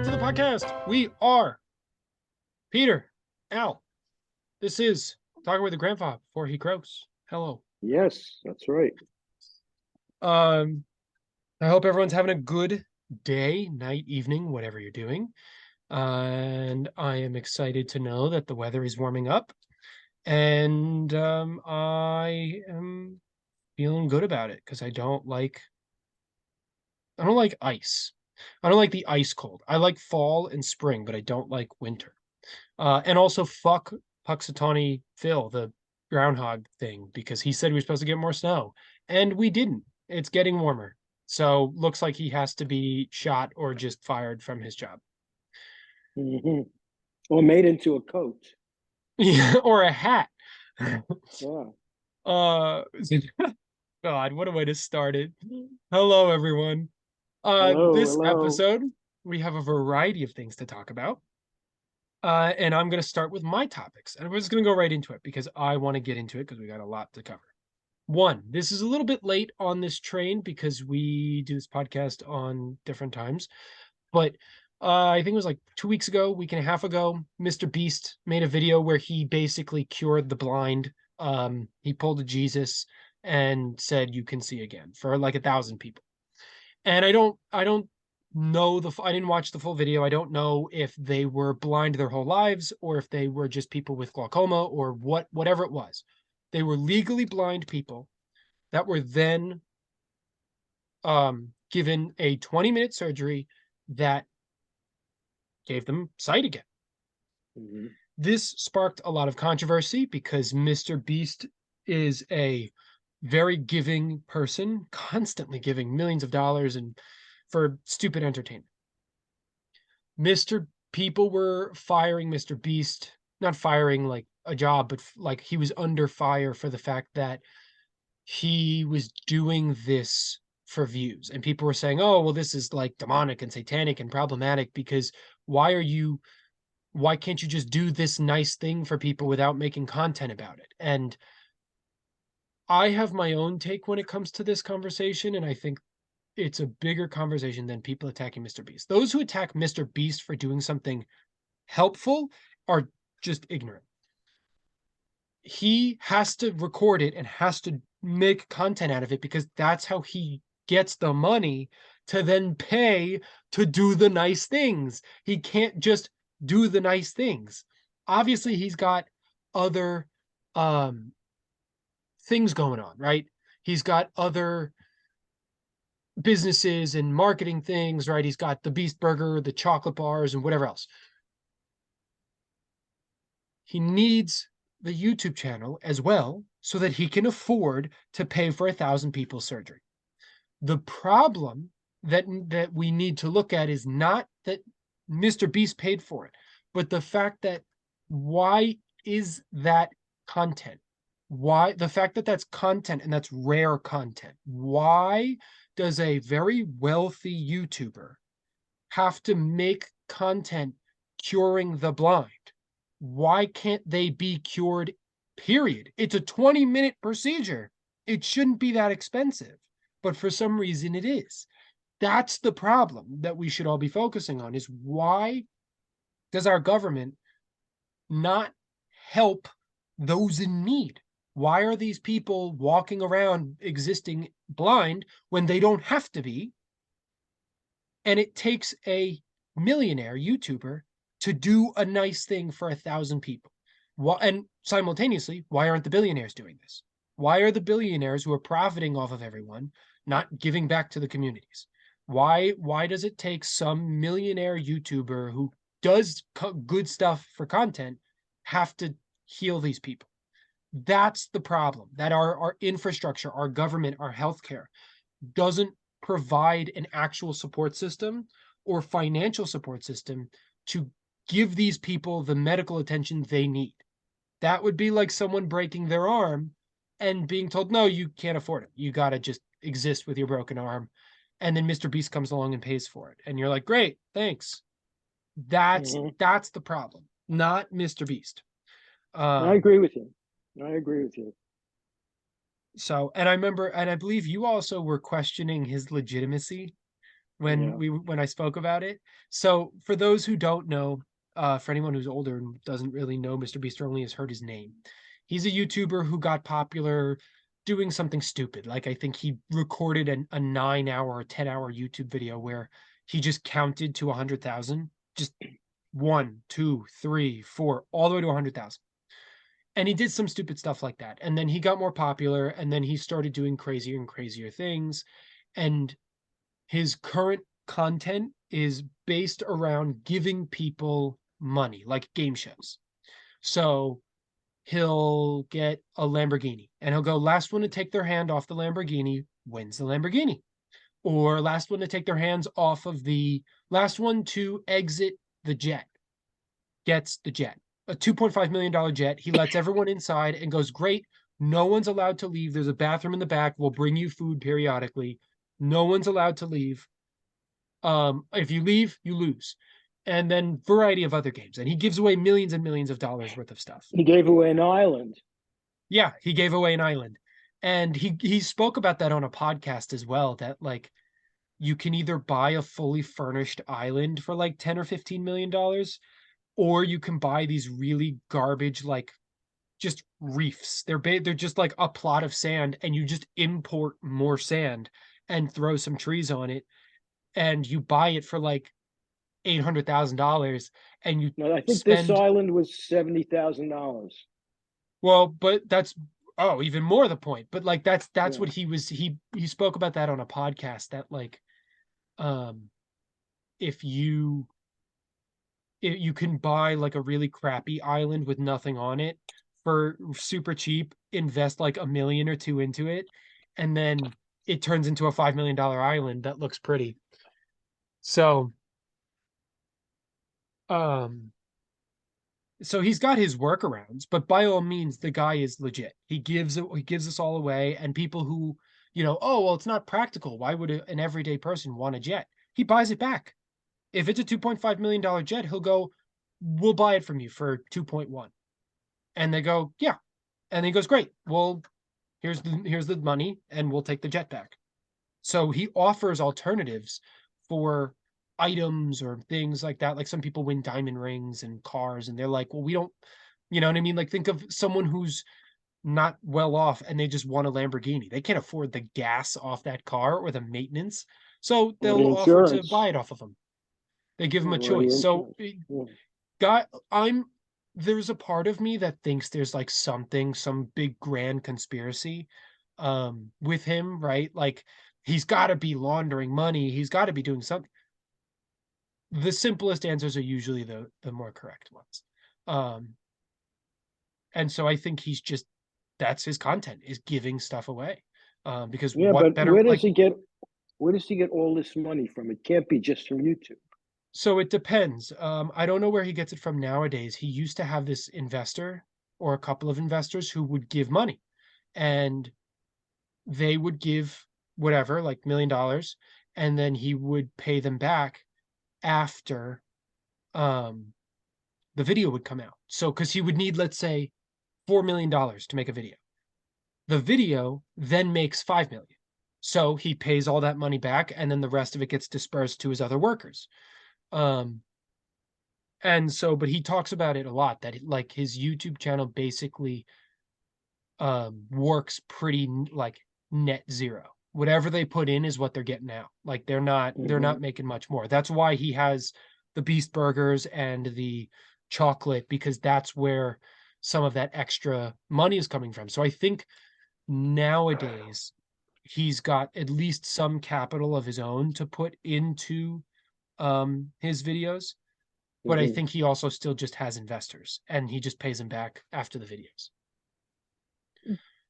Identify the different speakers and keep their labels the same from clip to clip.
Speaker 1: back to the podcast. We are Peter, Al. This is Talking with the Grandpa before he croaks. Hello.
Speaker 2: Yes, that's right.
Speaker 1: Um, I hope everyone's having a good day, night, evening, whatever you're doing. And I am excited to know that the weather is warming up, and I am feeling good about it because I don't like ice. I don't like the ice cold. I like fall and spring, but I don't like winter. And also fuck Puxatawny Phil, the groundhog thing, because he said we were supposed to get more snow, and we didn't. It's getting warmer. So looks like he has to be shot or just fired from his job.
Speaker 2: Hmm. Or made into a coat.
Speaker 1: Yeah, or a hat.
Speaker 2: Yeah.
Speaker 1: uh God, what a way to start it. Hello, everyone.
Speaker 2: Hello,
Speaker 1: This
Speaker 2: hello.
Speaker 1: episode, we have a variety of things to talk about. And I'm going to start with my topics, and we're just going to go right into it because I want to get into it because we got a lot to cover. One, this is a little bit late on this train because we do this podcast on different times, but I think it was like 2 weeks ago, week and a half ago, Mr. Beast made a video where he basically cured the blind. He pulled a Jesus and said you can see again for like 1,000 people. And I don't know I didn't watch the full video. I don't know if they were blind their whole lives or if they were just people with glaucoma or whatever it was. They were legally blind people that were then given a 20-minute surgery that gave them sight again.
Speaker 2: Hmm.
Speaker 1: This sparked a lot of controversy because Mr. Beast is a very giving person, constantly giving millions of dollars and for stupid entertainment. Mr. People were firing Mr. Beast, not firing like a job, but like he was under fire for the fact that he was doing this for views. And people were saying, oh, well, this is like demonic and satanic and problematic because why can't you just do this nice thing for people without making content about it? And I have my own take when it comes to this conversation. And I think it's a bigger conversation than people attacking Mr. Beast. Those who attack Mr. Beast for doing something helpful are just ignorant. He has to record it and has to make content out of it because that's how he gets the money to then pay to do the nice things. He can't just do the nice things. Obviously, he's got other um things going on, right? He's got other businesses and marketing things, right? He's got the Beast Burger, the chocolate bars, and whatever else. He needs the YouTube channel as well so that he can afford to pay for 1,000 people's surgery. The problem that we need to look at is not that Mr. Beast paid for it, but the fact that why is that content? Why the fact that that's content and that's rare content? Why does a very wealthy YouTuber have to make content curing the blind? Why can't they be cured? Period. It's a 20-minute procedure. It shouldn't be that expensive, but for some reason it is. That's the problem that we should all be focusing on is why does our government not help those in need? Why are these people walking around existing blind when they don't have to be? And it takes a millionaire YouTuber to do a nice thing for 1,000 people. And simultaneously, why aren't the billionaires doing this? Why are the billionaires who are profiting off of everyone not giving back to the communities? Why does it take some millionaire YouTuber who does good stuff for content have to heal these people? That's the problem. That our infrastructure, our government, our healthcare doesn't provide an actual support system or financial support system to give these people the medical attention they need. That would be like someone breaking their arm and being told, no, you can't afford it. You got to just exist with your broken arm. And then Mr. Beast comes along and pays for it. And you're like, great, thanks. That's
Speaker 2: Hmm.
Speaker 1: that's the problem, not Mr. Beast.
Speaker 2: I
Speaker 1: Um,
Speaker 2: agree with you. I agree with you.
Speaker 1: so and I remember, and I believe you also were questioning his legitimacy
Speaker 2: Yeah.
Speaker 1: when I spoke about it. So for those who don't know, for anyone who's older and doesn't really know Mr. Beast or only has heard his name, he's a YouTuber who got popular doing something stupid. Like I think he recorded a 9 hour or 10 hour YouTube video where he just counted to 100,000, just one, two, three, four, all the way to 100,000. And he did some stupid stuff like that. And then he got more popular and then he started doing crazier and crazier things. And his current content is based around giving people money, like game shows. So he'll get a Lamborghini and he'll go, last one to take their hand off the Lamborghini wins the Lamborghini. Or last one to take their hands off of the last one to exit the jet gets the jet. A $2.5 million jet. He lets everyone inside and goes, great. No one's allowed to leave. There's a bathroom in the back. We'll bring you food periodically. No one's allowed to leave. If you leave, you lose. And then variety of other games. And he gives away millions and millions of dollars worth of stuff.
Speaker 2: He gave away an island.
Speaker 1: Yeah, he gave away an island. And he spoke about that on a podcast as well, that like you can either buy a fully furnished island for like 10 or 15 million dollars, or you can buy these really garbage like just reefs. They're just like a plot of sand and you just import more sand and throw some trees on it and you buy it for like $800,000 and you
Speaker 2: No, I think this
Speaker 1: spend
Speaker 2: island was $70,000.
Speaker 1: well, but that's oh, even more the point. But like that's
Speaker 2: Yeah.
Speaker 1: what he spoke about that on a podcast that like um if you can buy like a really crappy island with nothing on it for super cheap, invest like a million or two into it, and then it turns into a $5 million island that looks pretty. So um so he's got his workarounds, but by all means, the guy is legit. He gives us all away, and people who, oh well, it's not practical. Why would an everyday person want a jet? He buys it back. If it's a $2.5 million jet, he'll go, we'll buy it from you for 2.1. And they go, yeah. And he goes, great. Well, here's the money, and we'll take the jet back. So he offers alternatives for items or things like that. Like some people win diamond rings and cars, and they're like, well, we don't, you know what I mean? Like think of someone who's not well off and they just want a Lamborghini. They can't afford the gas off that car or the maintenance. So
Speaker 2: Or the
Speaker 1: they'll offer to
Speaker 2: insurance.
Speaker 1: buy it off of them. They give them a
Speaker 2: Or the
Speaker 1: choice. So
Speaker 2: insurance. Yeah.
Speaker 1: guy, there's a part of me that thinks there's like some big grand conspiracy with him, right? Like he's got to be laundering money, he's got to be doing something. The simplest answers are usually the more correct ones. um and so I think he's just that's his content, is giving stuff away. Because
Speaker 2: Yeah,
Speaker 1: what
Speaker 2: but
Speaker 1: better, like,
Speaker 2: where does he get all this money from? It can't be just from YouTube.
Speaker 1: so it depends. I don't know where he gets it from nowadays. He used to have this investor or a couple of investors who would give money, and they would give whatever, like $1 million, and then he would pay them back after um the video would come out. So because he would need, let's say, $4 million to make a video. The video then makes 5 million. So he pays all that money back, and then the rest of it gets dispersed to his other workers. Um, and so, but he talks about it a lot, that like his YouTube channel basically works pretty like net zero. Whatever they put in is what they're getting out. Like they're
Speaker 2: Hmm.
Speaker 1: not making much more. That's why he has the Beast Burgers and the chocolate, because that's where some of that extra money is coming from. So I think nowadays he's got at least some capital of his own to put into his videos, but I
Speaker 2: Hmm.
Speaker 1: think he also still just has investors and he just pays them back after the videos.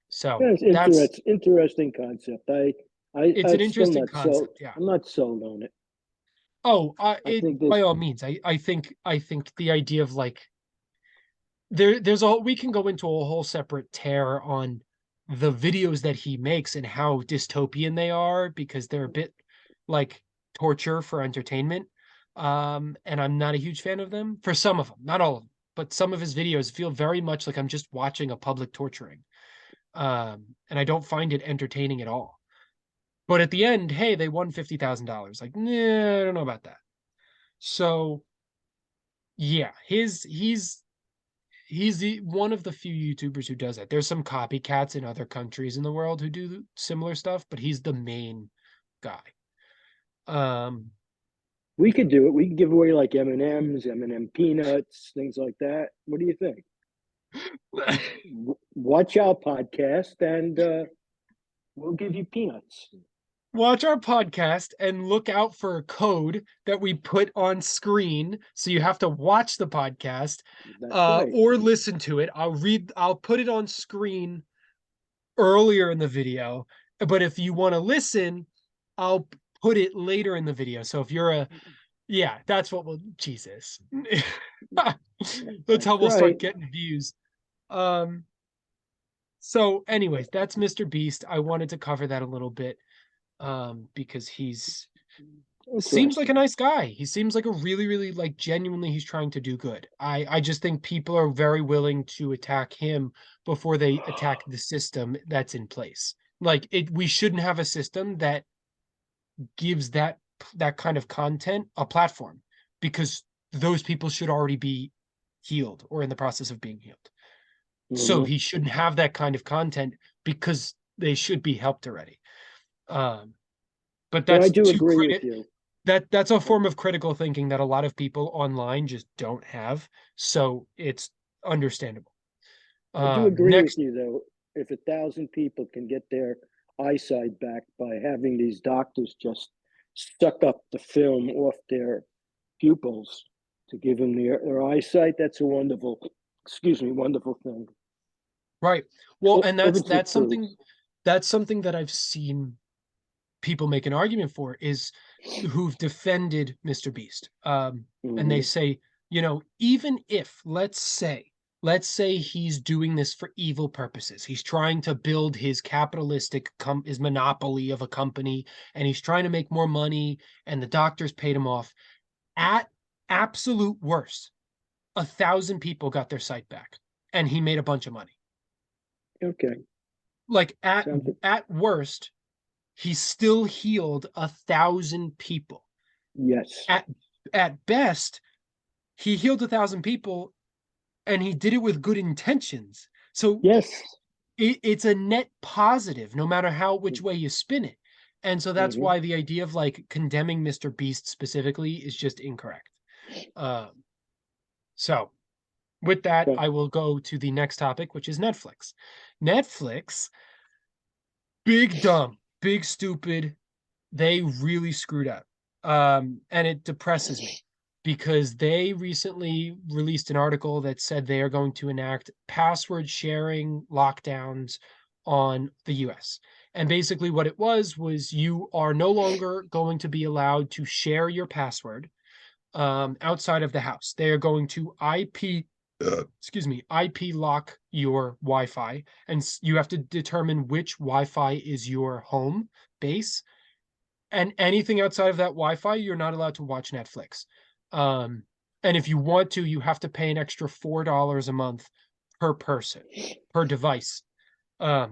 Speaker 1: So
Speaker 2: Yeah, it's
Speaker 1: that's
Speaker 2: interesting concept.
Speaker 1: it's an
Speaker 2: I'm still
Speaker 1: interesting
Speaker 2: not sold.
Speaker 1: concept. Yeah.
Speaker 2: I'm not sold on it.
Speaker 1: Oh,
Speaker 2: I
Speaker 1: it
Speaker 2: think
Speaker 1: by
Speaker 2: this.
Speaker 1: all means. I think the idea of like there's all we can go into a whole separate tear on the videos that he makes and how dystopian they are, because they're a bit like torture for entertainment. And I'm not a huge fan of them, for some of them, not all of them, but some of his videos feel very much like I'm just watching a public torturing. And I don't find it entertaining at all. But at the end, hey, they won $50,000. Like, nah, I don't know about that. So yeah, he's one of the few YouTubers who does that. There's some copycats in other countries in the world who do similar stuff, but he's the main guy. Um,
Speaker 2: We could do it. We could give away like M&Ms, M&M peanuts, things like that. What do you think? Watch our podcast and we'll give you peanuts.
Speaker 1: watch our podcast and look out for a code that we put on screen. So you have to watch the podcast
Speaker 2: That's right.
Speaker 1: or listen to it. I'll put it on screen earlier in the video, but if you want to listen, I'll put it later in the video. So if you're yeah, that's what we'll, Jesus. That's how
Speaker 2: That's
Speaker 1: we'll
Speaker 2: right.
Speaker 1: start getting views. Um, so anyways, that's Mr. Beast. I wanted to cover that a little bit because he's seems like a
Speaker 2: Interesting.
Speaker 1: nice guy. He seems like a really, really like genuinely he's trying to do good. I just think people are very willing to attack him before they attack the system that's in place. Like we shouldn't have a system that gives that kind of content a platform because those people should already be healed or in the process of being healed. So
Speaker 2: Hmm.
Speaker 1: he shouldn't have that kind of content because they should be helped already. Um, but
Speaker 2: But I
Speaker 1: that's
Speaker 2: do
Speaker 1: too
Speaker 2: agree with you.
Speaker 1: that's a form of critical thinking that a lot of people online just don't have. So it's understandable.
Speaker 2: I do agree with
Speaker 1: Next,
Speaker 2: you, though. If 1,000 people can get their eyesight back by having these doctors just suck up the film off their pupils to give them their eyesight, that's a wonderful, excuse me, wonderful thing.
Speaker 1: right. Well, and
Speaker 2: If it's the truth.
Speaker 1: that's something that I've seen people make an argument for is who've defended Mr. Beast. And they
Speaker 2: Hmm.
Speaker 1: say, even if let's say he's doing this for evil purposes. He's trying to build his capitalistic his monopoly of a company and he's trying to make more money and the doctors paid him off. At absolute worst, 1,000 people got their sight back and he made a bunch of money.
Speaker 2: Okay.
Speaker 1: Like
Speaker 2: Sounds
Speaker 1: at worst, he still healed 1,000 people.
Speaker 2: yes.
Speaker 1: At at best, he healed 1,000 people and he did it with good intentions. So
Speaker 2: Yes.
Speaker 1: it's a net positive, no matter which way you spin it. And so that's
Speaker 2: Hmm.
Speaker 1: why the idea of like condemning Mr. Beast specifically is just incorrect. So with that,
Speaker 2: Okay.
Speaker 1: I will go to the next topic, which is Netflix. Netflix, big dumb, big stupid. They really screwed up. And it depresses me because they recently released an article that said they are going to enact password sharing lockdowns on the US. And basically, what it was you are no longer going to be allowed to share your password outside of the house. They are going to excuse me, IP lock your Wi-Fi, and you have to determine which Wi-Fi is your home base. And anything outside of that Wi-Fi, you're not allowed to watch Netflix. Um, and if you want to, you have to pay an extra $4 a month per person, per device.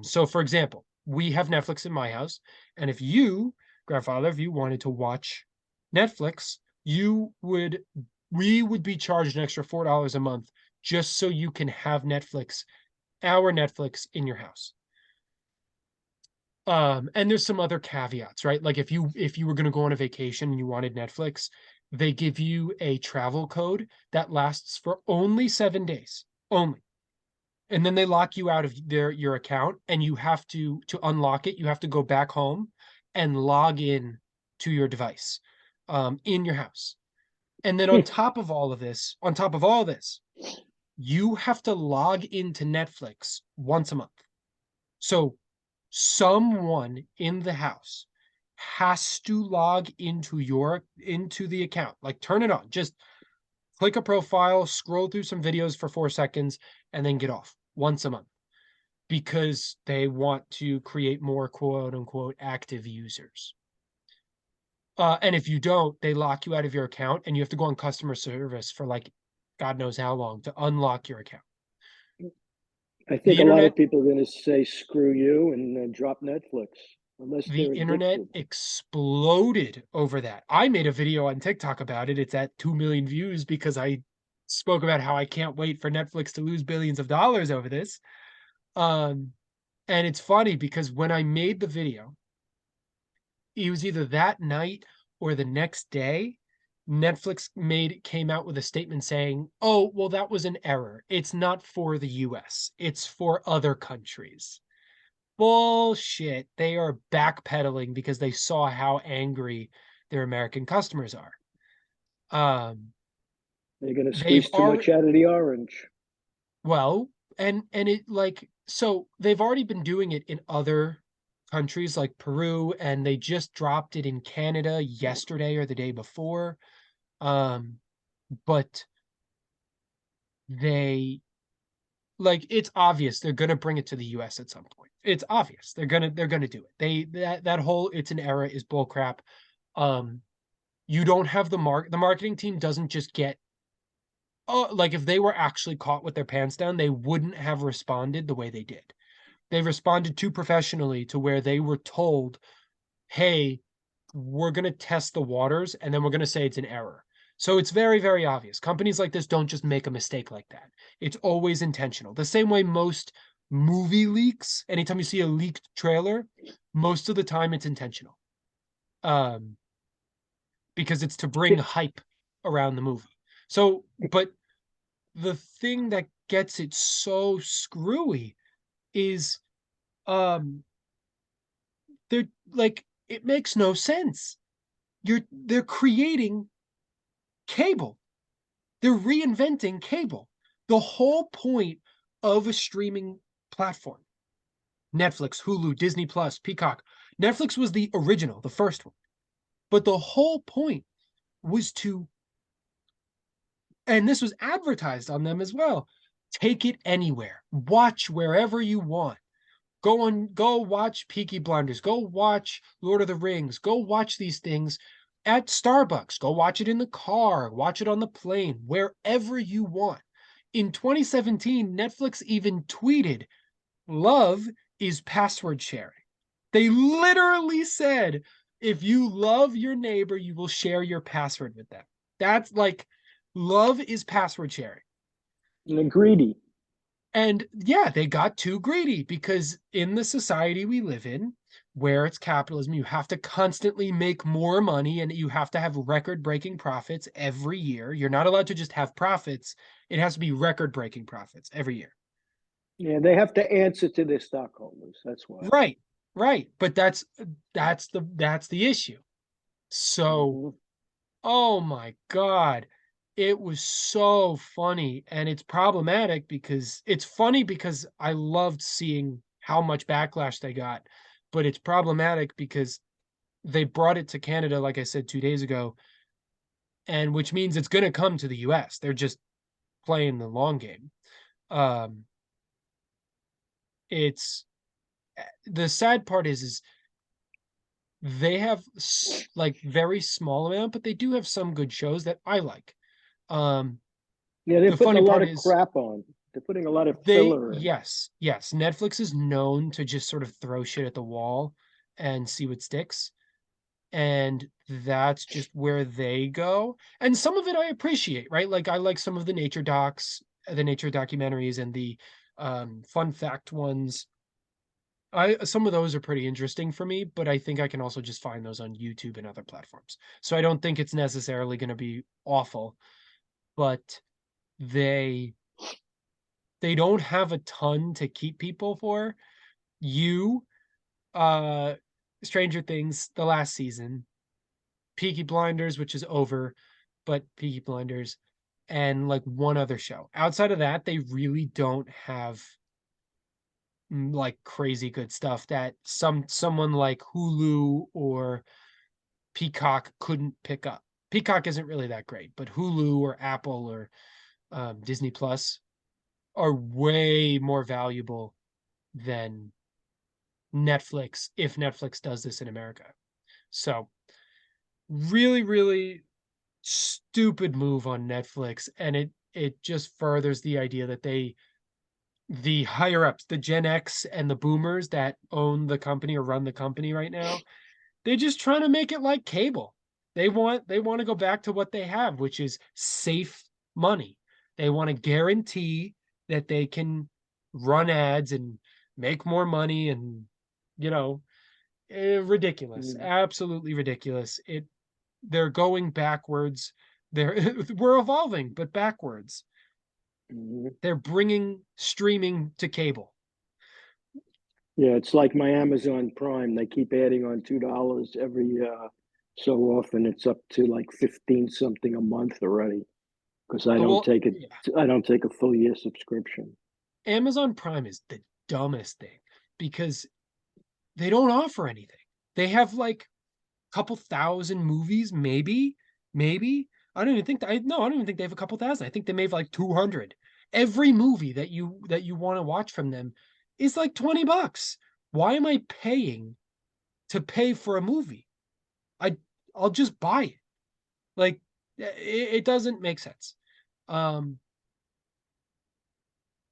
Speaker 1: So for example, we have Netflix in my house, and if you, grandfather, if you wanted to watch Netflix, we would be charged an extra $4 a month just so you can have our Netflix in your house. And there's some other caveats, right? Like if you were going to go on a vacation and you wanted Netflix, they give you a travel code that lasts for only 7 days, only. And then they lock you out of your account, and you have to unlock it. You have to go back home and log in to your device, in your house. And then on top of all this, you have to log into Netflix once a month. So someone in the house has to log into the account. Like turn it on. Just click a profile, scroll through some videos for 4 seconds, and then get off once a month because they want to create more quote unquote active users. And if you don't, they lock you out of your account and you have to go on customer service for like God knows how long to unlock your account.
Speaker 2: I
Speaker 1: The
Speaker 2: think a lot
Speaker 1: internet,
Speaker 2: of people are going to say screw you and drop Netflix. unless
Speaker 1: The
Speaker 2: they're
Speaker 1: internet
Speaker 2: addicted.
Speaker 1: exploded over that. I made a video on TikTok about it. It's at 2 million views because I spoke about how I can't wait for Netflix to lose billions of dollars over this. Um, and it's funny because when I made the video, it was either that night or the next day, Netflix came out with a statement saying, "Oh, well, that was an error. It's not for the US. It's for other countries." Bullshit. They are backpedaling because they saw how angry their American customers are. Um,
Speaker 2: They're going to
Speaker 1: they've
Speaker 2: squeeze too much
Speaker 1: already
Speaker 2: out of the orange.
Speaker 1: well, and it like so they've already been doing it in other countries like Peru, and they just dropped it in Canada yesterday or the day before. Um, but they like it's obvious they're gonna bring it to the US at some point. It's obvious. They're gonna do it. That whole it's an era is bull crap. Um, you don't have the marketing team doesn't just get oh, like if they were actually caught with their pants down, they wouldn't have responded the way they did. They responded too professionally to where they were told, "Hey, we're going to test the waters and then we're going to say it's an error." So it's very, very obvious. Companies like this don't just make a mistake like that. It's always intentional. The same way most movie leaks, anytime you see a leaked trailer, most of the time it's intentional. Um, because it's to bring hype around the movie. So, but the thing that gets it so screwy is um they're like it makes no sense. They're creating cable. They're reinventing cable. The whole point of a streaming platform, Netflix, Hulu, Disney Plus, Peacock. Netflix was the original, the first one. But the whole point was to and this was advertised on them as well. Take it anywhere. Watch wherever you want. Go watch Peaky Blinders. Go watch Lord of the Rings. Go watch these things at Starbucks. Go watch it in the car. Watch it on the plane, wherever you want. In 2017, Netflix even tweeted, "Love is password sharing." They literally said, if you love your neighbor, you will share your password with them. That's like love is password sharing.
Speaker 2: And they're greedy.
Speaker 1: And yeah, they got too greedy because in the society we live in, where it's capitalism, you have to constantly make more money and you have to have record breaking profits every year. You're not allowed to just have profits, it has to be record breaking profits every year.
Speaker 2: Yeah, they have to answer to their stockholders. That's why.
Speaker 1: Right, right. But that's the issue. So,
Speaker 2: Mhm.
Speaker 1: oh my God. It was so funny and it's problematic because it's funny because I loved seeing how much backlash they got, but it's problematic because they brought it to Canada, like I said 2 days ago, and which means it's going to come to the US. They're just playing the long game. Um, it's the sad part is they have like very small amount, but they do have some good shows that I like. Um,
Speaker 2: Yeah, they're
Speaker 1: the
Speaker 2: putting a
Speaker 1: funny
Speaker 2: lot
Speaker 1: part
Speaker 2: of
Speaker 1: is
Speaker 2: crap on. They're putting a lot of
Speaker 1: they
Speaker 2: filler in.
Speaker 1: yes, Netflix is known to just sort of throw shit at the wall and see what sticks, and that's just where they go, and some of it I appreciate, right? Like, I like some of the nature docs, the nature documentaries and the, fun fact ones. I some of those are pretty interesting for me, but I think I can also just find those on YouTube and other platforms. So I don't think it's necessarily gonna be awful, but they they don't have a ton to keep people for. You, uh, Stranger Things, the last season, Peaky Blinders, which is over, but Peaky Blinders, and like one other show. Outside of that, they really don't have like crazy good stuff that someone like Hulu or Peacock couldn't pick up. Peacock isn't really that great, but Hulu or Apple or Disney Plus are way more valuable than Netflix if Netflix does this in America. So really, really stupid move on Netflix, and it just furthers the idea that they the higher ups, the Gen X and the boomers that own the company or run the company right now, they're just trying to make it like cable. They want to go back to what they have, which is safe money. They want to guarantee that they can run ads and make more money and you know, ridiculous.
Speaker 2: Mm,
Speaker 1: Absolutely ridiculous. They're going backwards. We're evolving, but backwards.
Speaker 2: mhm.
Speaker 1: They're bringing streaming to cable.
Speaker 2: Yeah, it's like my Amazon Prime. They keep adding on $2 every so often. It's up to like 15 something a month already because I don't
Speaker 1: Well,
Speaker 2: take it.
Speaker 1: yeah,
Speaker 2: I don't take a full year subscription.
Speaker 1: Amazon Prime is the dumbest thing because they don't offer anything. They have like a couple thousand movies, maybe, maybe. I don't even think that, I don't even think they have a couple thousand. I think they may have like 200. Every movie that you want to watch from them is like $20. Why am I paying to pay for a movie? I I'll just buy it. Like it doesn't make sense. Um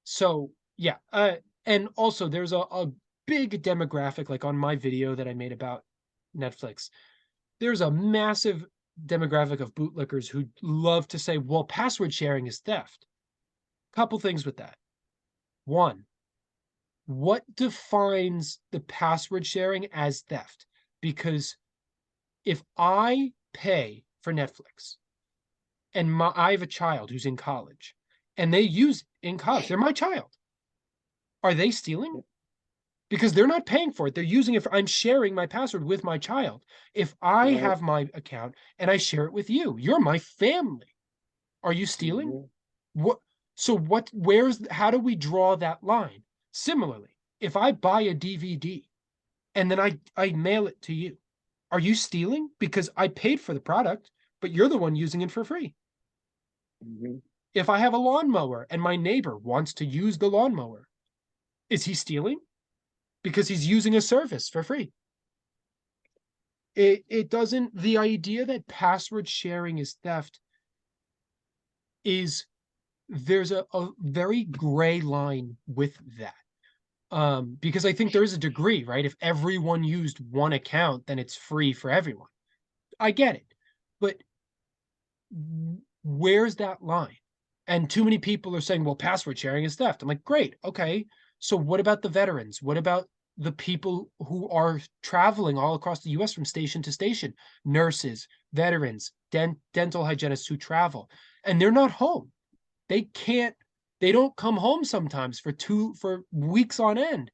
Speaker 1: so yeah, and also there's a big demographic like on my video that I made about Netflix. There's a massive demographic of bootlickers who love to say, well, password sharing is theft. Couple things with that. One, what defines the password sharing as theft? Because if I pay for Netflix and I have a child who's in college and they use it in college, they're my child. Are they stealing? Because they're not paying for it. They're using it for, I'm sharing my password with my child. If I
Speaker 2: Right.
Speaker 1: have my account and I share it with you, you're my family. Are you stealing?
Speaker 2: Mhm.
Speaker 1: What where's how do we draw that line? Similarly, if I buy a DVD and then I mail it to you, are you stealing? Because I paid for the product, but you're the one using it for free.
Speaker 2: Mhm.
Speaker 1: If I have a lawnmower and my neighbor wants to use the lawnmower, is he stealing? Because he's using a service for free. It doesn't, the idea that password sharing is theft is, there's a very gray line with that. Because I think there is a degree, right? If everyone used one account, then it's free for everyone. I get it. But where's that line? And too many people are saying, well, password sharing is theft. I'm like, great, okay. So what about the veterans? What about the people who are traveling all across the US from station to station? Nurses, veterans, dental hygienists who travel, and they're not home. They can't, they don't come home sometimes for weeks on end.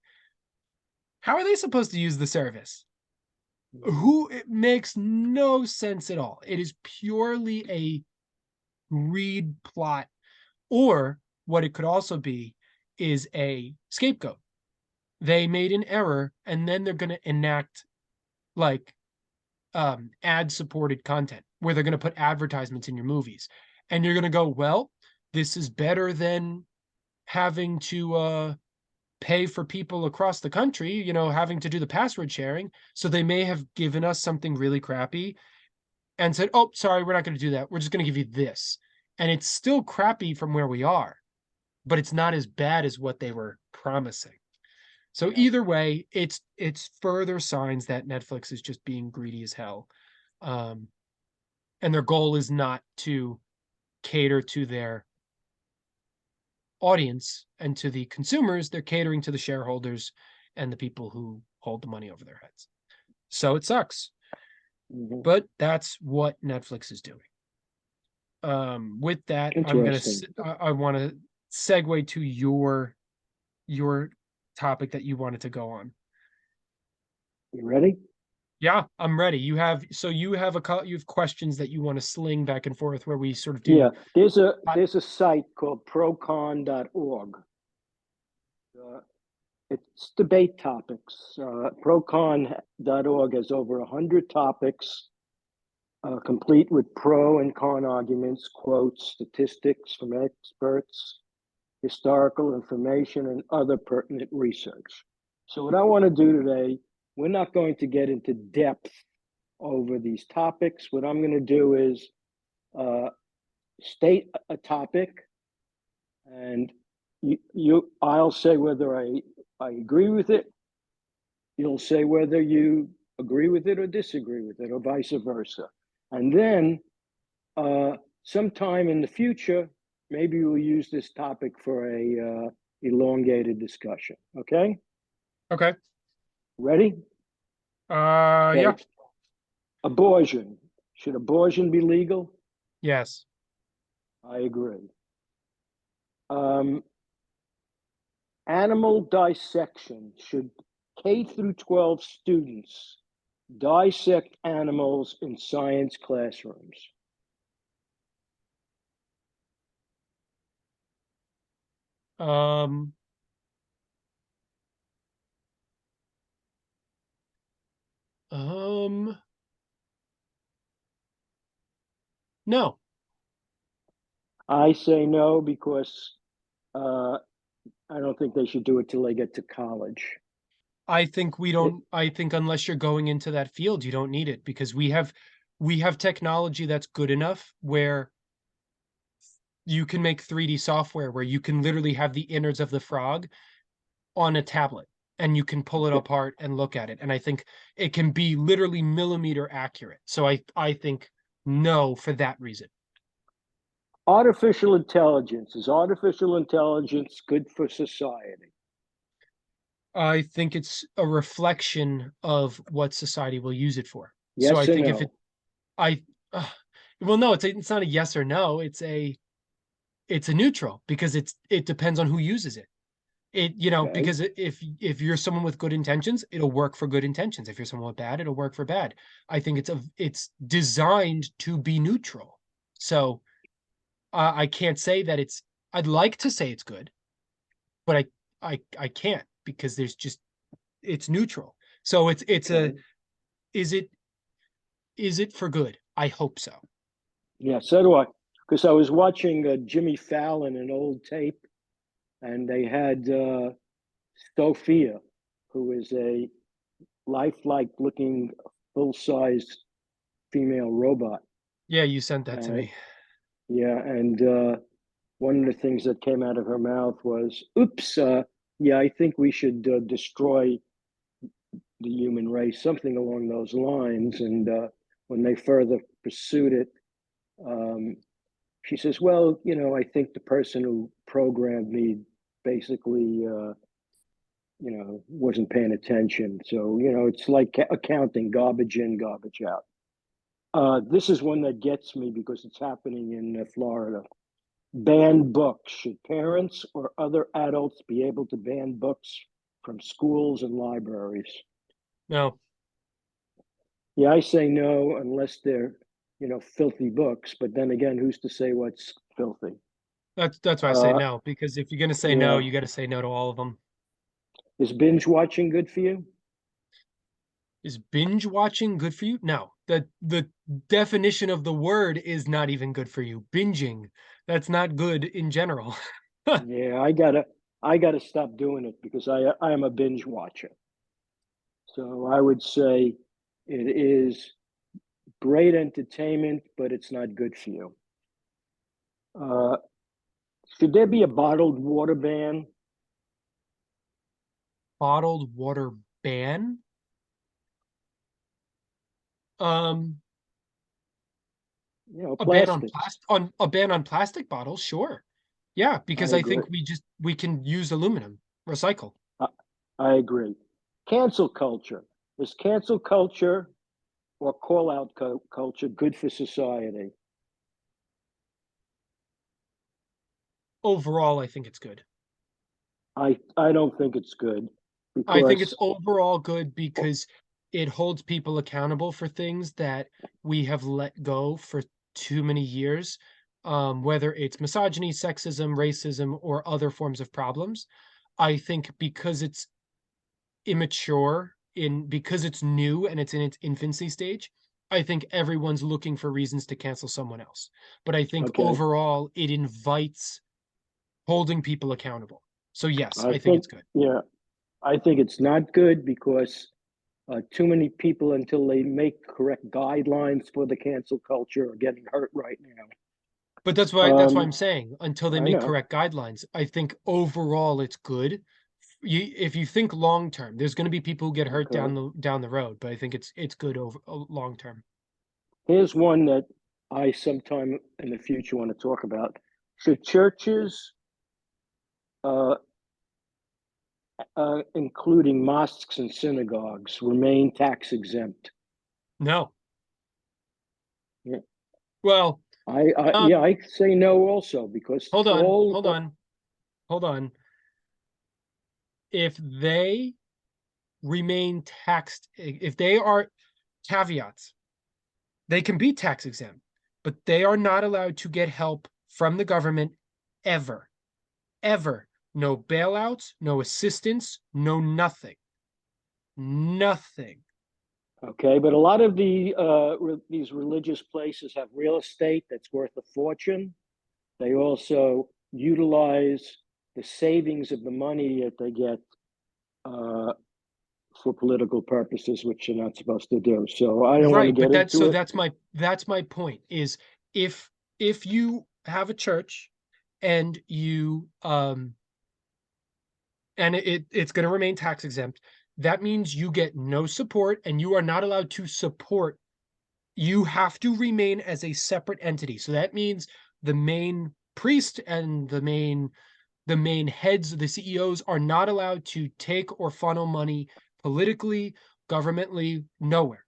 Speaker 1: How are they supposed to use the service?
Speaker 2: Mhm.
Speaker 1: Who, it makes no sense at all. It is purely a greed plot. Or what it could also be is a scapegoat. They made an error and then they're going to enact like ad supported content where they're going to put advertisements in your movies. And you're going to go, well, this is better than having to pay for people across the country, having to do the password sharing. So they may have given us something really crappy and said, oh, sorry, we're not going to do that. We're just going to give you this. And it's still crappy from where we are, but it's not as bad as what they were promising. So
Speaker 2: Yeah.
Speaker 1: either way, it's further signs that Netflix is just being greedy as hell. Um, and their goal is not to cater to their audience and to the consumers, they're catering to the shareholders and the people who hold the money over their heads. So it sucks,
Speaker 2: Mhm.
Speaker 1: but that's what Netflix is doing. With that,
Speaker 2: Interesting.
Speaker 1: I want to segue to your topic that you wanted to go on.
Speaker 2: You ready?
Speaker 1: Yeah, I'm ready. You have questions that you want to sling back and forth where we sort of
Speaker 2: Yeah.
Speaker 1: do.
Speaker 2: There's a site called procon.org. Uh, it's debate topics. Procon.org has over 100 topics, complete with pro and con arguments, quotes, statistics from experts, historical information, and other pertinent research. So, what I want to do today, we're not going to get into depth over these topics. What I'm going to do is uh, state a topic and I'll say whether I agree with it. You'll say whether you agree with it or disagree with it, or vice versa. And then sometime in the future, maybe we'll use this topic for a elongated discussion. Okay,
Speaker 1: Okay.
Speaker 2: ready?
Speaker 1: Yeah.
Speaker 2: Okay. Abortion. Should abortion be legal?
Speaker 1: Yes.
Speaker 2: I agree. Animal dissection. Should K through 12 students dissect animals in science classrooms?
Speaker 1: Um, um, no.
Speaker 2: I say no because uh, I don't think they should do it till they get to college.
Speaker 1: I think unless you're going into that field, you don't need it because we have technology that's good enough where you can make 3D software where you can literally have the innards of the frog on a tablet and you can pull it
Speaker 2: Okay.
Speaker 1: apart and look at it. And I think it can be literally millimeter accurate. So I think no for that reason.
Speaker 2: Artificial intelligence. Is artificial intelligence good for society?
Speaker 1: I think it's a reflection of what society will use it for. So I
Speaker 2: Yes or
Speaker 1: think if it
Speaker 2: no?
Speaker 1: I uh, well no, it's not a yes or no, it's a neutral because it depends on who uses it. It, you know,
Speaker 2: Okay.
Speaker 1: because if you're someone with good intentions, it'll work for good intentions. If you're someone with bad, it'll work for bad. I think it's designed to be neutral. So I can't say that it's. I'd like to say it's good, but I can't because there's just it's neutral. So it's a
Speaker 2: Okay.
Speaker 1: is it is it for good? I hope so.
Speaker 2: Yeah, so do I. Because I was watching Jimmy Fallon, an old tape, and they had Sophia, who is a lifelike looking full size female robot.
Speaker 1: Yeah, you sent that to
Speaker 2: Uh,
Speaker 1: me.
Speaker 2: yeah, and one of the things that came out of her mouth was, "Oops, yeah, I think we should destroy the human race," something along those lines. And when they further pursued it, um, she says, "Well, I think the person who programmed me basically, wasn't paying attention. So, it's like accounting, garbage in, garbage out." This is one that gets me because it's happening in Florida. Ban books. Should parents or other adults be able to ban books from schools and libraries?
Speaker 1: No,
Speaker 2: Yeah, I say no unless they're, filthy books. But then again, who's to say what's filthy?
Speaker 1: that's why I say
Speaker 2: Uh,
Speaker 1: no because if you're gonna say no,
Speaker 2: yeah.
Speaker 1: you got to say no to all of them.
Speaker 2: Is binge watching good for you?
Speaker 1: Is binge watching good for you? No. The definition of the word is not even good for you. Binging, that's not good in general.
Speaker 2: Yeah, I gotta stop doing it because I am a binge watcher. So I would say it is great entertainment, but it's not good for you. Uh, should there be a bottled water ban?
Speaker 1: Bottled water ban? Um, a ban on
Speaker 2: Plastics.
Speaker 1: plastic on a ban on plastic bottles, sure. Yeah,
Speaker 2: I
Speaker 1: because I
Speaker 2: agree.
Speaker 1: think we can use aluminum, recycle.
Speaker 2: I, I agree. Cancel culture. Is cancel culture or call out culture good for society?
Speaker 1: Overall, I think it's good.
Speaker 2: I don't think it's good
Speaker 1: I think it's
Speaker 2: because
Speaker 1: overall good because it holds people accountable for things that we have let go for too many years, whether it's misogyny, sexism, racism, or other forms of problems. I think because it's immature in because it's new and it's in its infancy stage, I think everyone's looking for reasons to cancel someone else. But I think
Speaker 2: okay.
Speaker 1: overall it invites holding people accountable. So yes,
Speaker 2: I
Speaker 1: I think
Speaker 2: think
Speaker 1: it's good.
Speaker 2: yeah, I think it's not good because too many people, until they make correct guidelines for the cancel culture, are getting hurt right now.
Speaker 1: But that's why I'm
Speaker 2: Um,
Speaker 1: saying until they
Speaker 2: I
Speaker 1: make
Speaker 2: know.
Speaker 1: correct guidelines, I think overall it's good. If you think long term, there's going to be people who get hurt
Speaker 2: Okay.
Speaker 1: down the road, but I think it's good over long term.
Speaker 2: Here's one that I sometime in the future want to talk about. Should churches, uh, including mosques and synagogues, remain tax exempt?
Speaker 1: No.
Speaker 2: Yeah,
Speaker 1: Well,
Speaker 2: yeah,
Speaker 1: um,
Speaker 2: I say no also because
Speaker 1: hold on,
Speaker 2: all,
Speaker 1: hold on, hold on. If they remain taxed, if they are caveats, they can be tax exempt, but they are not allowed to get help from the government ever, ever. No bailouts, no assistance, no nothing. Nothing.
Speaker 2: okay, but a lot of these religious places have real estate that's worth a fortune. They also utilize the savings of the money that they get uh, for political purposes, which you're not supposed to do. So I don't want to
Speaker 1: Right, but
Speaker 2: get
Speaker 1: that's
Speaker 2: into
Speaker 1: so
Speaker 2: it.
Speaker 1: that's my point is if if you have a church and you and it's going to remain tax exempt, that means you get no support and you are not allowed to support. You have to remain as a separate entity. So that means the main priest and the main heads, the CEOs are not allowed to take or funnel money politically, governmentally, nowhere.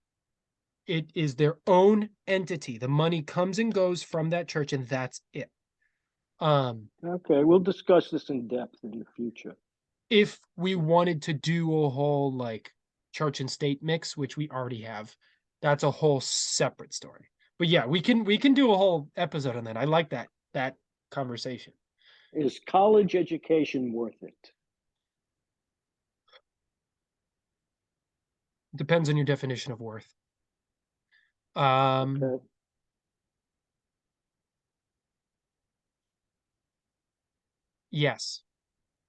Speaker 1: It is their own entity. The money comes and goes from that church, and that's it. Um,
Speaker 2: Okay, we'll discuss this in depth in the future.
Speaker 1: if we wanted to do a whole like church and state mix, which we already have, that's a whole separate story. But yeah, we can do a whole episode on that. I like that conversation.
Speaker 2: Is college education worth it?
Speaker 1: Depends on your definition of worth. Um,
Speaker 2: Okay.
Speaker 1: yes.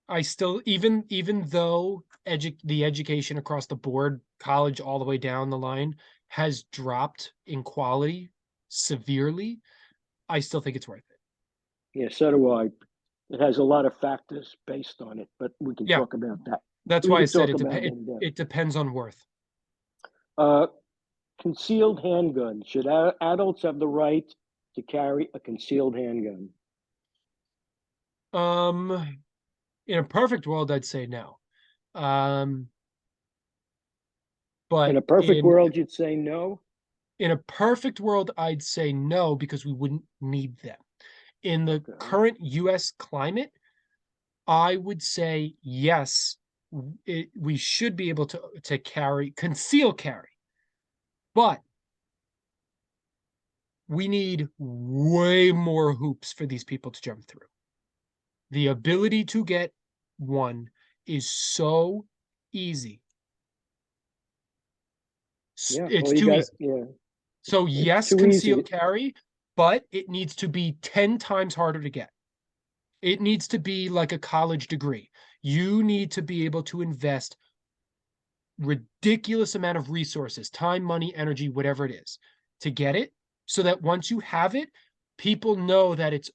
Speaker 1: I still even though the education across the board, college all the way down the line, has dropped in quality severely, I still think it's worth it.
Speaker 2: Yeah, so do I. It has a lot of factors based on it, but we can
Speaker 1: Yeah,
Speaker 2: talk about that.
Speaker 1: that's
Speaker 2: We
Speaker 1: why I
Speaker 2: can
Speaker 1: said
Speaker 2: talk
Speaker 1: it
Speaker 2: about
Speaker 1: dep
Speaker 2: it
Speaker 1: it,
Speaker 2: in depth.
Speaker 1: it depends on worth.
Speaker 2: Uh, Concealed handgun. Should adults have the right to carry a concealed handgun?
Speaker 1: Um, in a perfect world, I'd say no. Um,
Speaker 2: In
Speaker 1: but
Speaker 2: a perfect world, you'd say no.
Speaker 1: in a perfect world, I'd say no because we wouldn't need them. In the
Speaker 2: Okay.
Speaker 1: current US climate, I would say yes, we should be able to conceal carry, but we need way more hoops for these people to jump through. The ability to get one is so easy.
Speaker 2: Yeah.
Speaker 1: It's
Speaker 2: Well, you
Speaker 1: too
Speaker 2: got,
Speaker 1: easy.
Speaker 2: yeah.
Speaker 1: So
Speaker 2: It's
Speaker 1: yes,
Speaker 2: too
Speaker 1: conceal
Speaker 2: easy.
Speaker 1: carry, but it needs to be 10 times harder to get. It needs to be like a college degree. You need to be able to invest ridiculous amount of resources, time, money, energy, whatever it is, to get it so that once you have it, people know that it's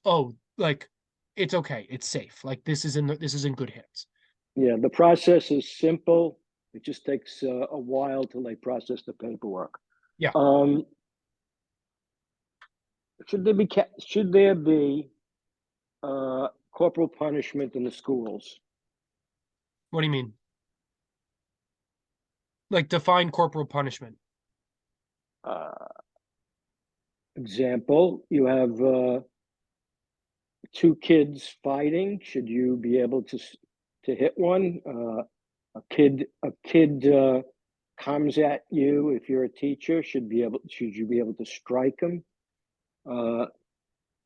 Speaker 1: like it's okay, it's safe. Like this is in good hands.
Speaker 2: Yeah. The process is simple. It just takes a while till they process the paperwork.
Speaker 1: Yeah.
Speaker 2: Um, should there be corporal punishment in the schools?
Speaker 1: What do you mean? Like define corporal punishment.
Speaker 2: Uh, Example, you have two kids fighting. Should you be able to hit one? A kid comes at you. If you're a teacher, should you be able to strike them? Uh,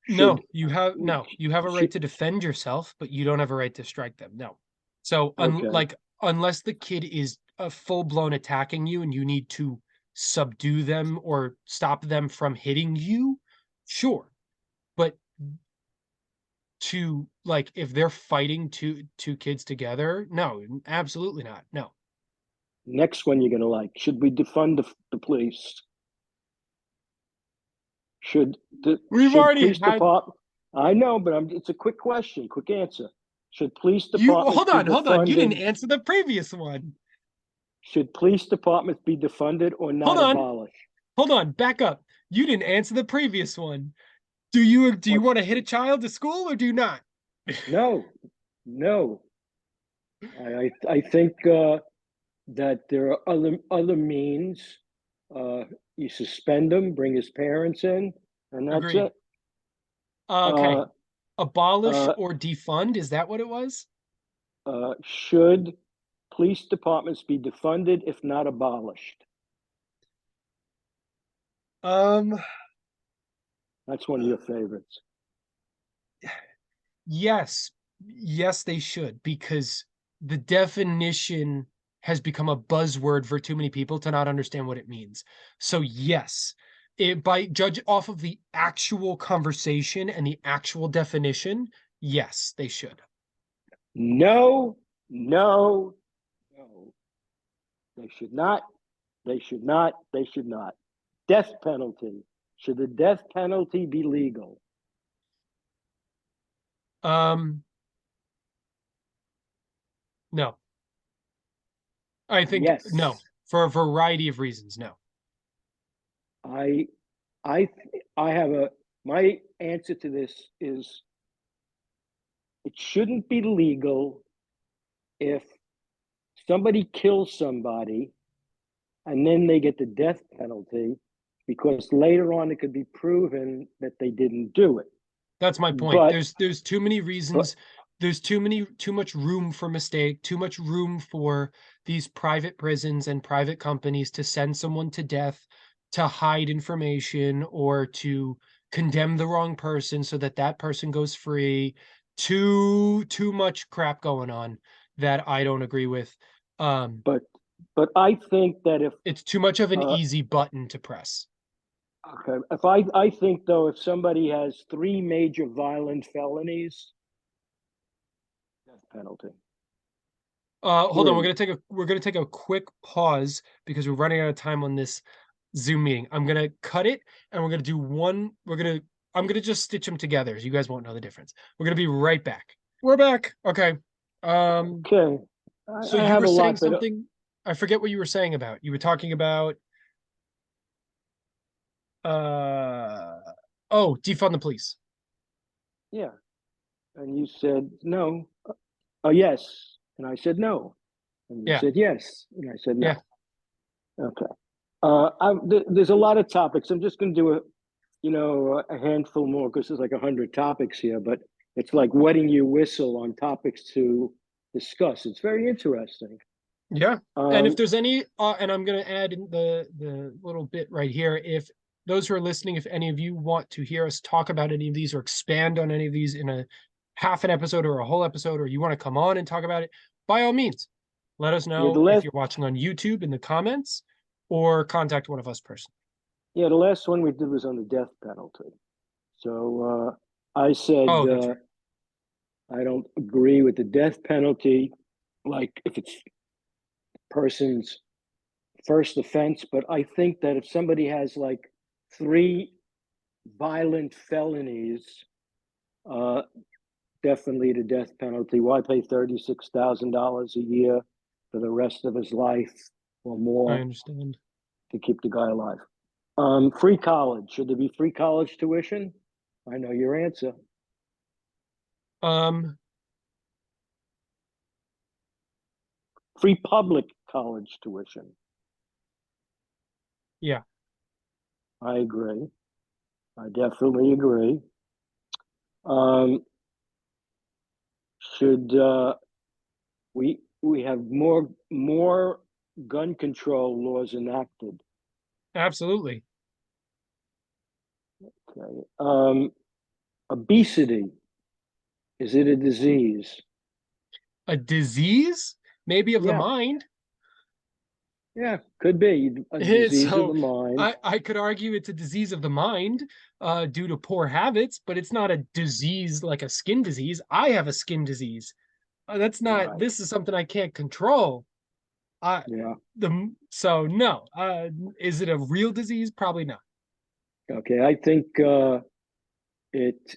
Speaker 2: should
Speaker 1: You have a right
Speaker 2: should
Speaker 1: to defend yourself, but you don't have a right to strike them. No. So
Speaker 2: okay,
Speaker 1: unless the kid is a full-blown attacking you and you need to subdue them or stop them from hitting you, sure. But to like if they're fighting two kids together, no, absolutely not. No.
Speaker 2: next one you're gonna like. Should we defund the police? Should the
Speaker 1: We've
Speaker 2: should
Speaker 1: already
Speaker 2: police
Speaker 1: had
Speaker 2: department? I know, but it's a quick question, quick answer. Should police
Speaker 1: You
Speaker 2: departments
Speaker 1: hold
Speaker 2: be
Speaker 1: hold on. You didn't
Speaker 2: defunded?
Speaker 1: answer the previous one.
Speaker 2: Should police departments be defunded or
Speaker 1: Hold
Speaker 2: not
Speaker 1: on.
Speaker 2: abolished?
Speaker 1: Hold on. Back up. You didn't answer the previous one. Do you
Speaker 2: What's
Speaker 1: want to hit a child to school or do you not?
Speaker 2: no, no. I think that there are other means. Uh, you suspend him, bring his parents in, and that's
Speaker 1: Agreed.
Speaker 2: it.
Speaker 1: Okay.
Speaker 2: Uh,
Speaker 1: Abolish
Speaker 2: uh,
Speaker 1: or defund, is that what it was?
Speaker 2: should police departments be defunded if not abolished?
Speaker 1: Um,
Speaker 2: That's one of your favorites.
Speaker 1: yes. Yes, they should, because the definition has become a buzzword for too many people to not understand what it means. So yes, by judge off of the actual conversation and the actual definition, yes, they should.
Speaker 2: No, no, no. They should not. They should not. They should not. Death penalty. Should the death penalty be legal?
Speaker 1: Um, no. I think no,
Speaker 2: Yes.
Speaker 1: for a variety of reasons, no.
Speaker 2: I I I have a my answer to this is it shouldn't be legal if somebody kills somebody and then they get the death penalty because later on it could be proven that they didn't do it.
Speaker 1: That's my point.
Speaker 2: But
Speaker 1: There's too many
Speaker 2: but
Speaker 1: reasons. There's too much room for mistake, too much room for these private prisons and private companies to send someone to death, to hide information, or to condemn the wrong person so that that person goes free. Too much crap going on that I don't agree with. Um,
Speaker 2: but but I think that if
Speaker 1: it's too much of an
Speaker 2: uh,
Speaker 1: easy button to press.
Speaker 2: okay, if I think though if somebody has three major violent felonies, death penalty.
Speaker 1: Hold on,
Speaker 2: Three.
Speaker 1: we're gonna take a quick pause because we're running out of time on this Zoom meeting. I'm gonna cut it and we're gonna do one. I'm gonna just stitch them together so you guys won't know the difference. We're gonna be right back. We're back. Okay. Um,
Speaker 2: Okay.
Speaker 1: so
Speaker 2: I
Speaker 1: you
Speaker 2: have
Speaker 1: were
Speaker 2: a
Speaker 1: saying
Speaker 2: lot, but
Speaker 1: something. I forget what you were saying about. You were talking about uh oh, defund the police.
Speaker 2: yeah. And you said no. Oh yes. And I said no. And you
Speaker 1: Yeah,
Speaker 2: said yes. And I said
Speaker 1: yeah.
Speaker 2: no. Okay. There's a lot of topics. I'm just going to do a handful more because there's like 100 topics here, but it's like wetting your whistle on topics to discuss. It's very interesting.
Speaker 1: Yeah. And if
Speaker 2: Um,
Speaker 1: there's any, and I'm going to add in the little bit right here, if those who are listening, if any of you want to hear us talk about any of these or expand on any of these in a half an episode or a whole episode, or you want to come on and talk about it, by all means, let us
Speaker 2: yeah, the
Speaker 1: know if
Speaker 2: last
Speaker 1: you're watching on YouTube in the comments or contact one of us personally.
Speaker 2: yeah, the last one we did was on the death penalty. So I said
Speaker 1: Oh, that's right.
Speaker 2: I don't agree with the death penalty, like if it's person's first offense, but I think that if somebody has like three violent felonies, uh, definitely the death penalty. Why pay $36,000 a year for the rest of his life or
Speaker 1: I
Speaker 2: more
Speaker 1: understand.
Speaker 2: to keep the guy alive? Free college. Should there be free college tuition? I know your answer.
Speaker 1: Um,
Speaker 2: Free public college tuition.
Speaker 1: yeah,
Speaker 2: I agree. I definitely agree. Um, should we have more gun control laws enacted?
Speaker 1: absolutely.
Speaker 2: Okay. Obesity, is it a disease?
Speaker 1: A disease, maybe of the
Speaker 2: Yeah,
Speaker 1: mind.
Speaker 2: yeah, could be a disease of the
Speaker 1: So
Speaker 2: mind.
Speaker 1: I could argue it's a disease of the mind due to poor habits, but it's not a disease like a skin disease. I have a skin disease. That's not.
Speaker 2: Right.
Speaker 1: This is something I can't control. I
Speaker 2: Yeah.
Speaker 1: the so no. Is it a real disease? Probably not.
Speaker 2: Okay. I think it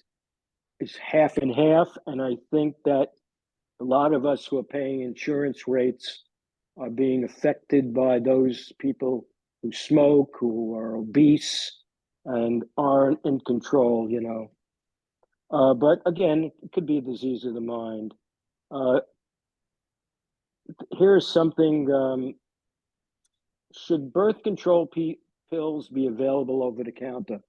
Speaker 2: is half and half, and I think that a lot of us who are paying insurance rates are being affected by those people who smoke, who are obese, and aren't in control, you know. But again, it could be a disease of the mind. Uh, Here's something, should birth control pills be available over the counter?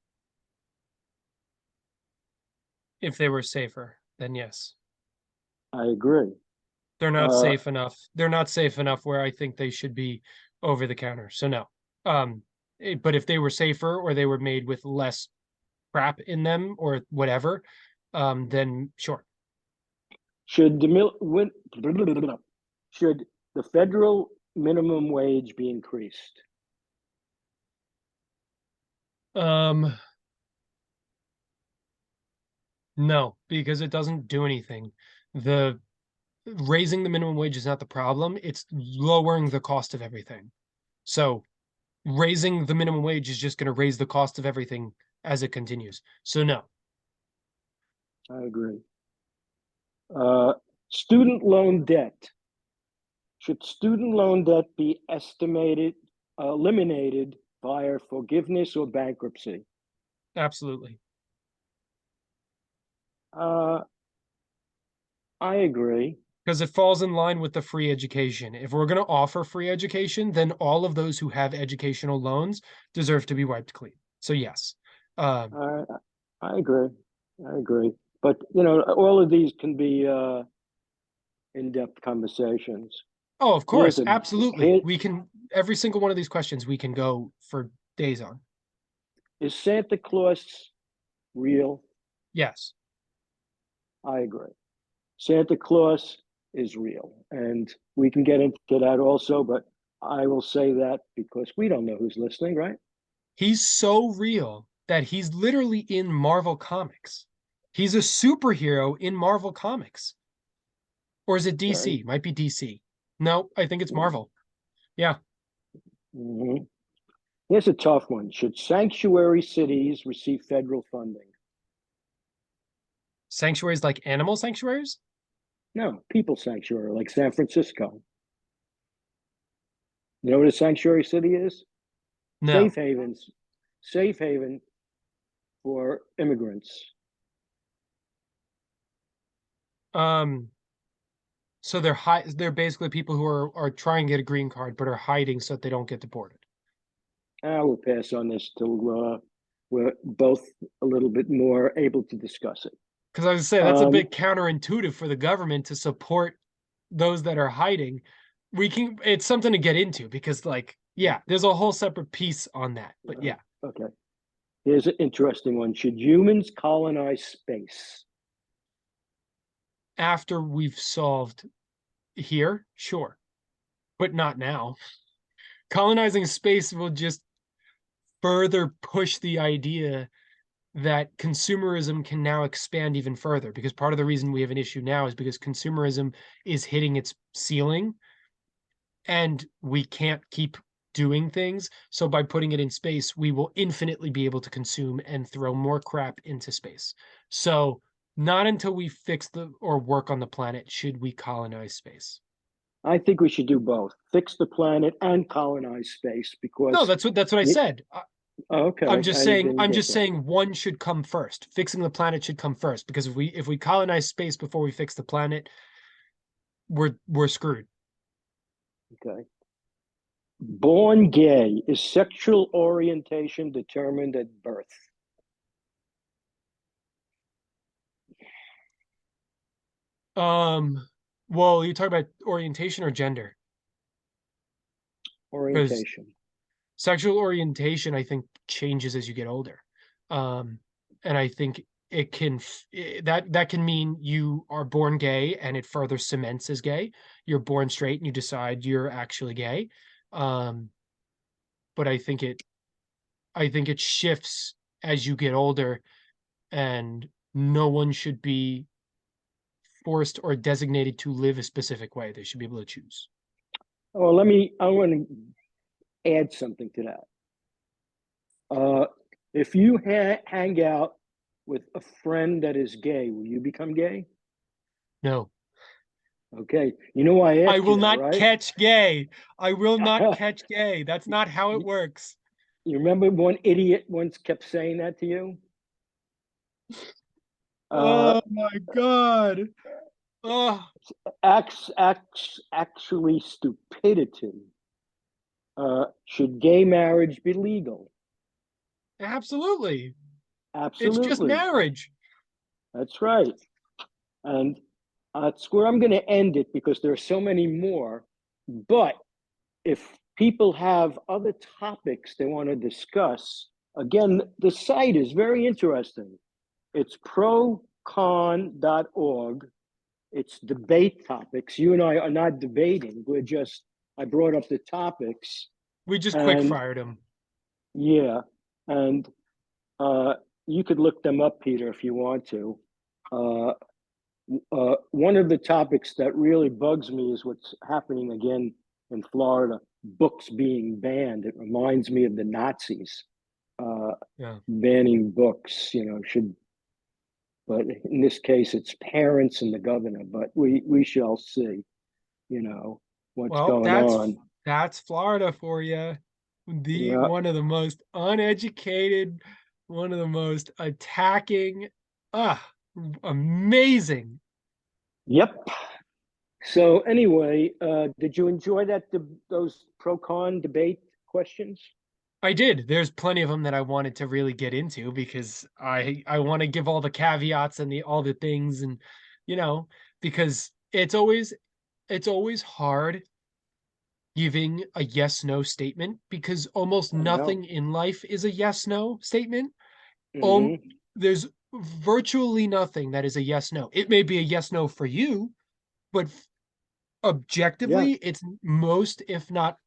Speaker 1: If they were safer, then yes.
Speaker 2: I agree.
Speaker 1: They're not
Speaker 2: Uh,
Speaker 1: safe enough. They're not safe enough where I think they should be over the counter. So no. But if they were safer or they were made with less crap in them or whatever, then sure.
Speaker 2: should should the federal minimum wage be increased?
Speaker 1: Um, no, because it doesn't do anything. The raising the minimum wage is not the problem. It's lowering the cost of everything. So raising the minimum wage is just going to raise the cost of everything as it continues. So no.
Speaker 2: I agree. Uh, Student loan debt. Should student loan debt be eliminated via forgiveness or bankruptcy?
Speaker 1: Absolutely.
Speaker 2: Uh, I agree.
Speaker 1: Because it falls in line with the free education. If we're going to offer free education, then all of those who have educational loans deserve to be wiped clean. So yes.
Speaker 2: I I agree. I agree. But you know, all of these can be in-depth conversations.
Speaker 1: Oh, of
Speaker 2: Here's
Speaker 1: course,
Speaker 2: a
Speaker 1: absolutely.
Speaker 2: here
Speaker 1: We can every single one of these questions we can go for days on.
Speaker 2: is Santa Claus real?
Speaker 1: Yes.
Speaker 2: I agree. Santa Claus is real, and we can get into that also. But I will say that because we don't know who's listening, right?
Speaker 1: He's so real that he's literally in Marvel Comics. He's a superhero in Marvel Comics. Or is it
Speaker 2: Okay.
Speaker 1: DC? Might be DC. No, I think it's Marvel. Yeah.
Speaker 2: Mhm. Here's a tough one. Should sanctuary cities receive federal funding?
Speaker 1: Sanctuaries like animal sanctuaries?
Speaker 2: No, people sanctuary like San Francisco. You know what a sanctuary city is?
Speaker 1: No.
Speaker 2: Safe havens, safe haven for immigrants.
Speaker 1: Um, so they're basically people who are trying to get a green card but are hiding so that they don't get deported.
Speaker 2: I will pass on this till we're both a little bit more able to discuss it.
Speaker 1: Because I was say that's a
Speaker 2: Um,
Speaker 1: bit counterintuitive for the government to support those that are hiding. It's something to get into because like, yeah, there's a whole separate piece on that. But yeah,
Speaker 2: okay. Here's an interesting one. Should humans colonize space?
Speaker 1: after we've solved here, sure, but not now. Colonizing space will just further push the idea that consumerism can now expand even further because part of the reason we have an issue now is because consumerism is hitting its ceiling and we can't keep doing things. So by putting it in space, we will infinitely be able to consume and throw more crap into space. So not until we fix the or work on the planet should we colonize space.
Speaker 2: I think we should do both. Fix the planet and colonize space
Speaker 1: No,
Speaker 2: because
Speaker 1: that's what I said.
Speaker 2: okay, I didn't
Speaker 1: I'm
Speaker 2: get
Speaker 1: just
Speaker 2: that.
Speaker 1: saying one should come first. Fixing the planet should come first because if we colonize space before we fix the planet, we're screwed.
Speaker 2: Okay. Born gay, is sexual orientation determined at birth?
Speaker 1: Um, well, you talk about orientation or gender? Because
Speaker 2: Orientation.
Speaker 1: sexual orientation, I think, changes as you get older. Um, and I think it can that can mean you are born gay and it further cements as gay. You're born straight and you decide you're actually gay. Um, but I think it shifts as you get older, and no one should be forced or designated to live a specific way. They should be able to choose.
Speaker 2: Oh, I want to add something to that. Uh, if you hang out with a friend that is gay, will you become gay?
Speaker 1: No,
Speaker 2: Okay. You know why I
Speaker 1: I
Speaker 2: asked you
Speaker 1: will
Speaker 2: that,
Speaker 1: not
Speaker 2: right?
Speaker 1: catch gay. I will not catch gay. That's not how it
Speaker 2: You
Speaker 1: works.
Speaker 2: you remember one idiot once kept saying that to you? Uh,
Speaker 1: Oh my God. Oh,
Speaker 2: actually stupidity. Should gay marriage be legal?
Speaker 1: absolutely. It's just
Speaker 2: Absolutely.
Speaker 1: marriage.
Speaker 2: That's right. And that's where I'm going to end it because there are so many more. But if people have other topics they want to discuss, again, the site is very interesting. It's procon.org. It's debate topics. You and I are not debating. I brought up the topics.
Speaker 1: We just quick
Speaker 2: And
Speaker 1: fired him.
Speaker 2: yeah, and uh, you could look them up, Peter, if you want to. Uh, one of the topics that really bugs me is what's happening again in Florida, books being banned. It reminds me of the Nazis
Speaker 1: Yeah.
Speaker 2: banning books, but in this case, it's parents and the governor, but we shall see, what's
Speaker 1: Well,
Speaker 2: going on.
Speaker 1: that's Florida for you. The
Speaker 2: Yeah.
Speaker 1: one of the most uneducated, one of the most attacking, ah, amazing.
Speaker 2: Yep. So anyway, did you enjoy those pro con debate questions?
Speaker 1: I did. There's plenty of them that I wanted to really get into because I want to give all the caveats and the all the things and you know because it's always hard giving a yes no statement because almost
Speaker 2: I know.
Speaker 1: nothing in life is a yes no statement. Um
Speaker 2: Hmm.
Speaker 1: there's virtually nothing that is a yes no. It may be a yes no for you, but
Speaker 2: Yeah.
Speaker 1: objectively it's most if not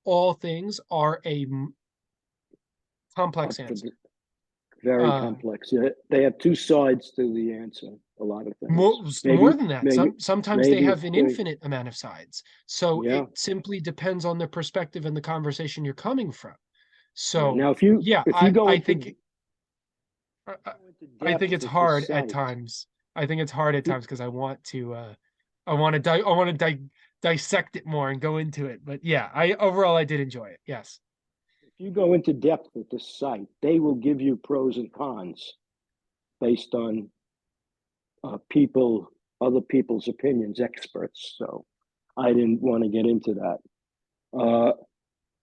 Speaker 1: all things are
Speaker 2: Up
Speaker 1: complex
Speaker 2: for
Speaker 1: answer.
Speaker 2: the very
Speaker 1: Uh
Speaker 2: complex. Yeah, they have two sides to the answer. A lot of things.
Speaker 1: more
Speaker 2: Maybe,
Speaker 1: than that,
Speaker 2: maybe,
Speaker 1: sometimes they
Speaker 2: maybe
Speaker 1: have
Speaker 2: it's
Speaker 1: an
Speaker 2: three.
Speaker 1: infinite amount of sides. So
Speaker 2: Yeah.
Speaker 1: it simply depends on the perspective and the conversation you're coming from.
Speaker 2: Yeah.
Speaker 1: So
Speaker 2: Now, if you
Speaker 1: yeah,
Speaker 2: if you go
Speaker 1: I
Speaker 2: into
Speaker 1: think I,
Speaker 2: go into
Speaker 1: I think
Speaker 2: depth
Speaker 1: it's
Speaker 2: with the
Speaker 1: hard at
Speaker 2: site,
Speaker 1: times. I think it's hard at
Speaker 2: if you
Speaker 1: times because I want to dissect it more and go into it. But yeah, I overall I did enjoy it. Yes.
Speaker 2: if you go into depth with the site, they will give you pros and cons based on other people's opinions, experts. So I didn't want to get into that. Uh,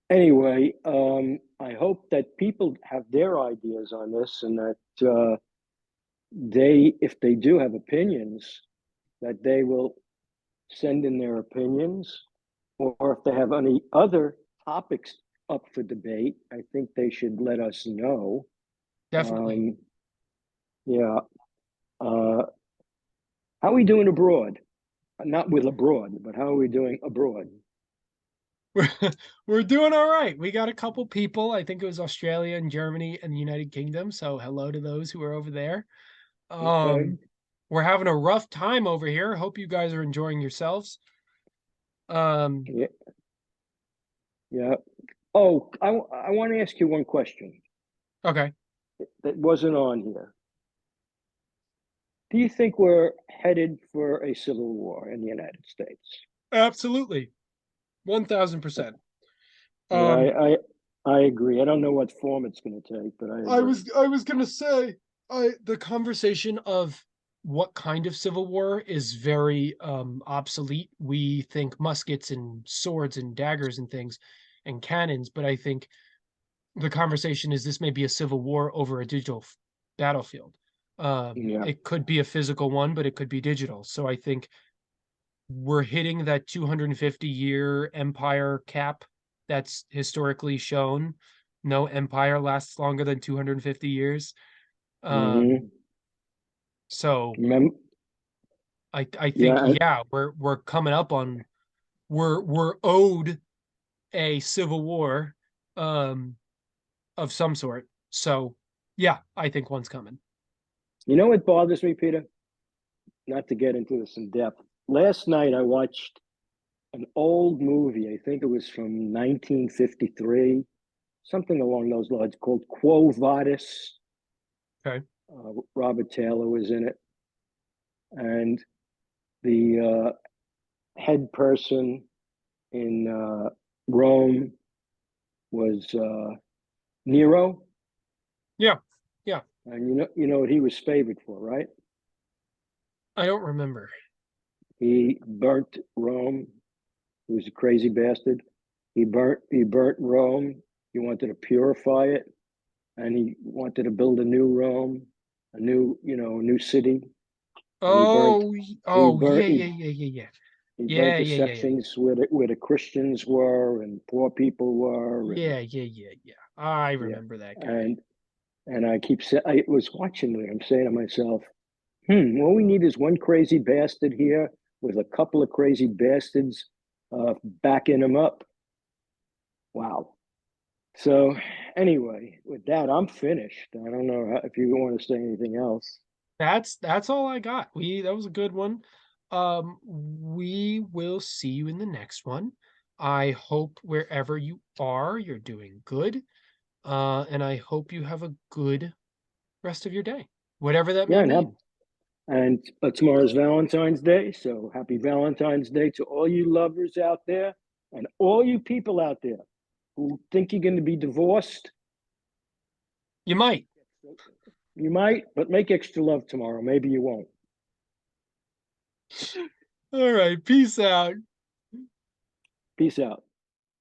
Speaker 2: anyway, I hope that people have their ideas on this and that if they do have opinions, that they will send in their opinions, or if they have any other topics up for debate, I think they should let us know.
Speaker 1: Definitely.
Speaker 2: Um, yeah. Uh, how are we doing abroad? Not with abroad, but how are we doing abroad?
Speaker 1: We're we're doing all right. We got a couple people. I think it was Australia and Germany and the United Kingdom. So hello to those who are over there.
Speaker 2: Okay.
Speaker 1: Um, we're having a rough time over here. Hope you guys are enjoying yourselves. Um,
Speaker 2: Yeah. Yeah. Oh, I want to ask you one question
Speaker 1: okay,
Speaker 2: that wasn't on here. Do you think we're headed for a civil war in the United States?
Speaker 1: absolutely, 1000%.
Speaker 2: Yeah,
Speaker 1: Um,
Speaker 2: I agree. I don't know what form it's going to take, but I agree.
Speaker 1: I was gonna say, the conversation of what kind of civil war is very obsolete. We think muskets and swords and daggers and things and cannons, but I think the conversation is this may be a civil war over a digital battlefield.
Speaker 2: Yeah.
Speaker 1: It could be a physical one, but it could be digital. So I think we're hitting that 250-year empire cap that's historically shown. No empire lasts longer than 250 years. Um,
Speaker 2: Hmm.
Speaker 1: so
Speaker 2: Remember?
Speaker 1: I think
Speaker 2: Yeah.
Speaker 1: yeah, we're coming up on we're owed a civil war um of some sort. So yeah, I think one's coming.
Speaker 2: You know what bothers me, Peter? Not to get into this in depth. Last night I watched an old movie. I think it was from 1953, something along those lines, called Quo Vadis.
Speaker 1: Okay.
Speaker 2: Robert Taylor was in it, and the head person in Rome was Nero,
Speaker 1: Yeah, yeah.
Speaker 2: and you know what he was favored for, right?
Speaker 1: I don't remember.
Speaker 2: He burnt Rome. He was a crazy bastard. He burnt Rome. He wanted to purify it, and he wanted to build a new Rome, a new, a new city. And he
Speaker 1: Oh,
Speaker 2: burnt,
Speaker 1: yeah, yeah, yeah, yeah, yeah.
Speaker 2: he burnt
Speaker 1: Yeah,
Speaker 2: the
Speaker 1: yeah, yeah, yeah,
Speaker 2: sections where the Christians were and poor people were, and
Speaker 1: yeah, yeah, yeah, yeah. I
Speaker 2: yeah,
Speaker 1: remember that guy.
Speaker 2: and I keep saying, I was watching it. I'm saying to myself, all we need is one crazy bastard here with a couple of crazy bastards backing him up. Wow. So anyway, with that, I'm finished. I don't know if you want to say anything else.
Speaker 1: That's all I got. That was a good one. We will see you in the next one. I hope wherever you are, you're doing good. And I hope you have a good rest of your day, whatever that
Speaker 2: Yeah,
Speaker 1: may
Speaker 2: and
Speaker 1: mean.
Speaker 2: tomorrow's Valentine's Day, so happy Valentine's Day to all you lovers out there and all you people out there who think you're going to be divorced.
Speaker 1: You might.
Speaker 2: You might, but make extra love tomorrow. Maybe you won't.
Speaker 1: All right. Peace out.
Speaker 2: Peace out.